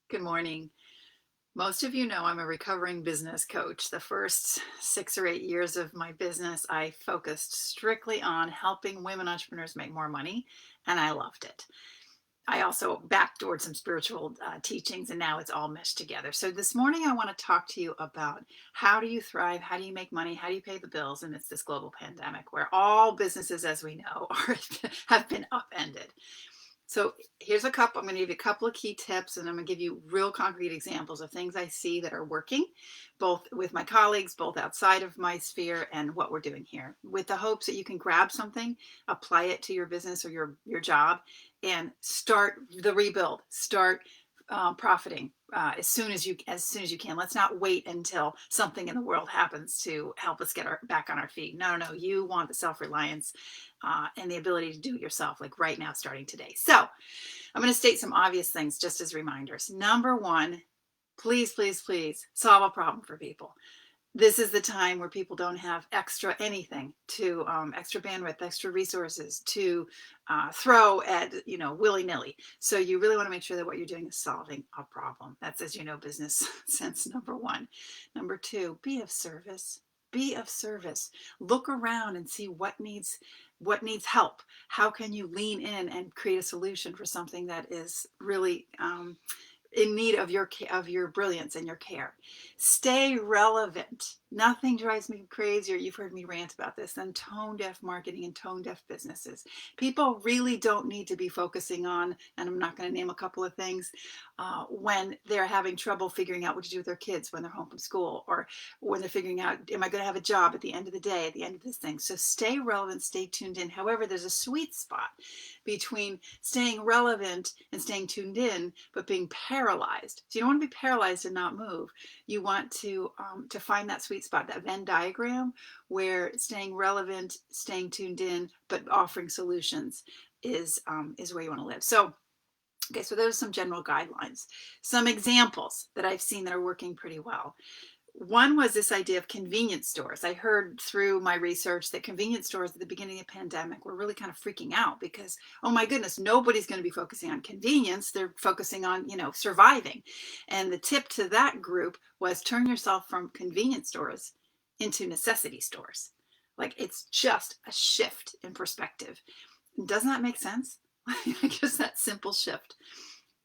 Good morning. Most of you know I'm a recovering business coach. The first 6 or 8 years of my business, I focused strictly on helping women entrepreneurs make more money, and I loved it. I also backdoored some spiritual teachings, and now it's all meshed together. So this morning, I want to talk to you about how do you thrive, how do you make money, how do you pay the bills amidst this global pandemic, where all businesses, as we know, have been upended. So here's a couple. I'm going to give you a couple of key tips, and I'm going to give you real concrete examples of things I see that are working, both with my colleagues, both outside of my sphere, and what we're doing here, with the hopes that you can grab something, apply it to your business or your job, and start the rebuild. Start profiting as soon as you can. Let's not wait until something in the world happens to help us get back on our feet. No. You want the self-reliance and the ability to do it yourself, like right now, starting today. So I'm going to state some obvious things just as reminders. Number one, please solve a problem for people. This is the time where people don't have extra anything to extra bandwidth, extra resources to throw at, willy-nilly. So you really want to make sure that what you're doing is solving a problem. That's, as you know, business sense number one. Number two, be of service. Be of service. Look around and see what needs help. How can you lean in and create a solution for something that is really in need of your brilliance and your care. Stay relevant. Nothing drives me crazier, you've heard me rant about this, than tone deaf marketing and tone deaf businesses. People really don't need to be focusing on, and I'm not going to name a couple of things, when they're having trouble figuring out what to do with their kids when they're home from school, or when they're figuring out, am I going to have a job at the end of the day, at the end of this thing. So stay relevant, stay tuned in. However, there's a sweet spot between staying relevant and staying tuned in, but being paralyzed. So you don't want to be paralyzed and not move. You want to find that sweet spot, that Venn diagram, where staying relevant, staying tuned in, but offering solutions is where you want to live. So, okay, so those are some general guidelines. Some examples that I've seen that are working pretty well. One was this idea of convenience stores. I heard through my research that convenience stores at the beginning of the pandemic were really kind of freaking out because, oh my goodness, nobody's going to be focusing on convenience. They're focusing on, surviving. And the tip to that group was turn yourself from convenience stores into necessity stores. Like, it's just a shift in perspective. Doesn't that make sense? Just that simple shift.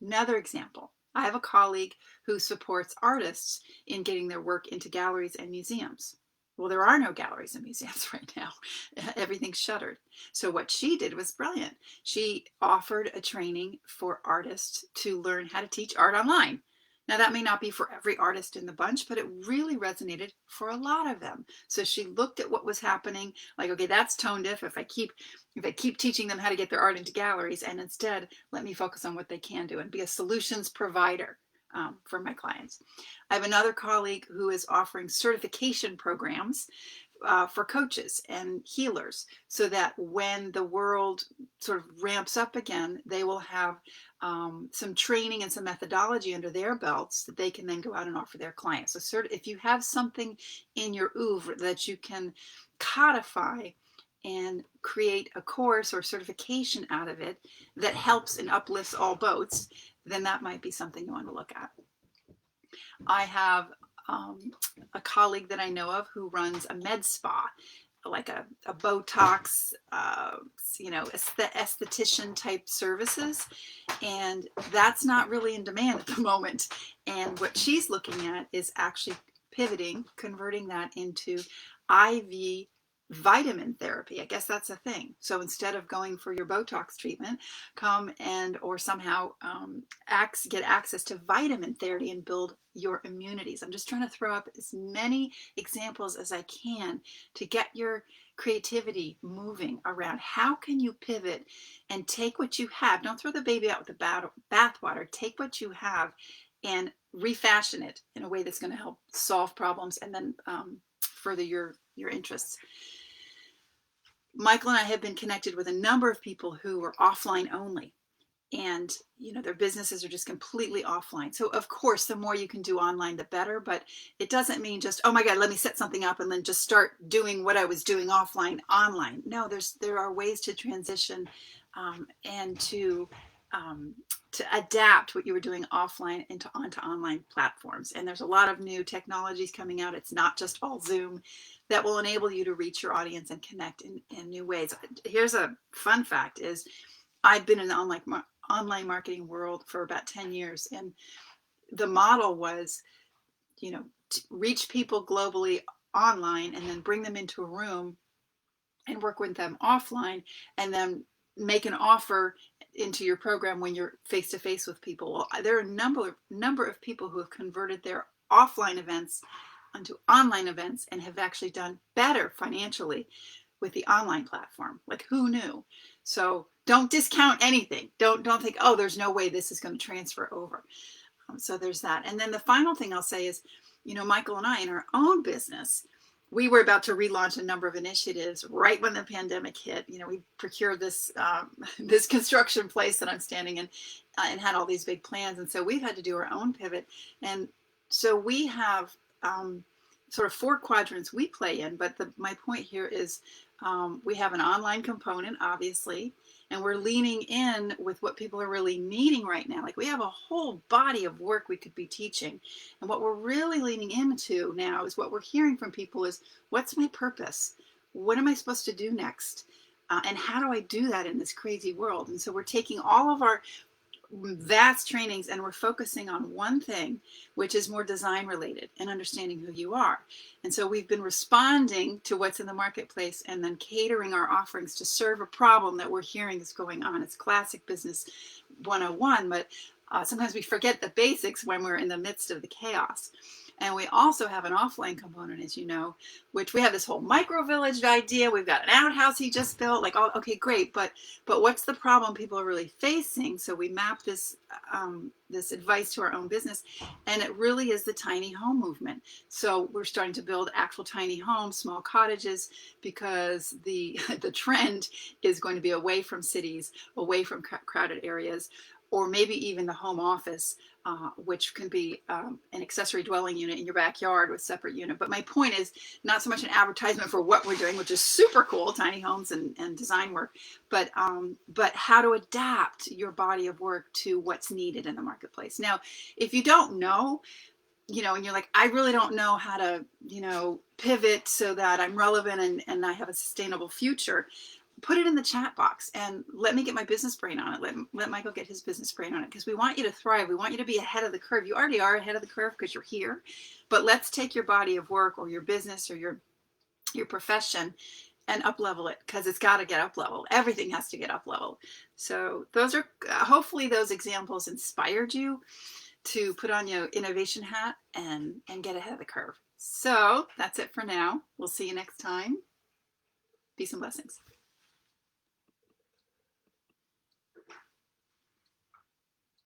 Another example. I have a colleague who supports artists in getting their work into galleries and museums. Well, there are no galleries and museums right now. Everything's shuttered. So what she did was brilliant. She offered a training for artists to learn how to teach art online. Now, that may not be for every artist in the bunch, but it really resonated for a lot of them. So she looked at what was happening, like, okay, that's tone deaf. If I keep teaching them how to get their art into galleries, and instead let me focus on what they can do and be a solutions provider for my clients. I have another colleague who is offering certification programs for coaches and healers, so that when the world sort of ramps up again, they will have some training and some methodology under their belts that they can then go out and offer their clients. So if you have something in your oeuvre that you can codify and create a course or certification out of it that helps and uplifts all boats, then that might be something you want to look at. I have a colleague that I know of who runs a med spa, like a Botox, esthetician type services. And that's not really in demand at the moment. And what she's looking at is actually converting that into IV vitamin therapy. I guess that's a thing. So instead of going for your Botox treatment, or somehow get access to vitamin therapy and build your immunities. I'm just trying to throw up as many examples as I can to get your creativity moving around. How can you pivot and take what you have? Don't throw the baby out with the bathwater. Take what you have and refashion it in a way that's going to help solve problems and then further your interests. Michael and I have been connected with a number of people who are offline only, and their businesses are just completely offline. So of course, the more you can do online, the better, but it doesn't mean just, oh my God, let me set something up and then just start doing what I was doing offline online. No, there are ways to transition and to to adapt what you were doing offline onto online platforms. And there's a lot of new technologies coming out. It's not just all Zoom that will enable you to reach your audience and connect in new ways. Here's a fun fact is I've been in the online marketing world for about 10 years. And the model was, reach people globally online and then bring them into a room and work with them offline, and then make an offer into your program when you're face to face with people. Well, there are a number of people who have converted their offline events onto online events and have actually done better financially with the online platform. Like, who knew? So don't discount anything. Don't think, oh, there's no way this is going to transfer over. So there's that. And then the final thing I'll say is, Michael and I, in our own business, we were about to relaunch a number of initiatives right when the pandemic hit. We procured this this construction place that I'm standing in, and had all these big plans. And so we've had to do our own pivot. And so we have sort of 4 quadrants we play in. But my point here is we have an online component, obviously, and we're leaning in with what people are really needing right now. Like, we have a whole body of work we could be teaching. And what we're really leaning into now is what we're hearing from people is, what's my purpose? What am I supposed to do next? And how do I do that in this crazy world? And so we're taking all of our vast trainings and we're focusing on one thing, which is more design related and understanding who you are. And so we've been responding to what's in the marketplace and then catering our offerings to serve a problem that we're hearing is going on. It's classic business 101, but sometimes we forget the basics when we're in the midst of the chaos. And we also have an offline component, as you know, which we have this whole micro village idea. We've got an outhouse he just built. Like, oh, okay, great. But what's the problem people are really facing? So we map this this advice to our own business, and it really is the tiny home movement. So we're starting to build actual tiny homes, small cottages, because the trend is going to be away from cities, away from crowded areas, or maybe even the home office, which can be an accessory dwelling unit in your backyard with separate unit. But my point is not so much an advertisement for what we're doing, which is super cool, tiny homes and design work, but how to adapt your body of work to what's needed in the marketplace. Now, if you don't know, and you're like, I really don't know how to, pivot so that I'm relevant and I have a sustainable future, put it in the chat box and let me get my business brain on it. Let Michael get his business brain on it, because we want you to thrive. We want you to be ahead of the curve. You already are ahead of the curve because you're here, but let's take your body of work or your business or your profession and up level it, because it's got to get up level. Everything has to get up level. So those are hopefully those examples inspired you to put on your innovation hat and get ahead of the curve. So that's it for now. We'll see you next time. Peace and blessings.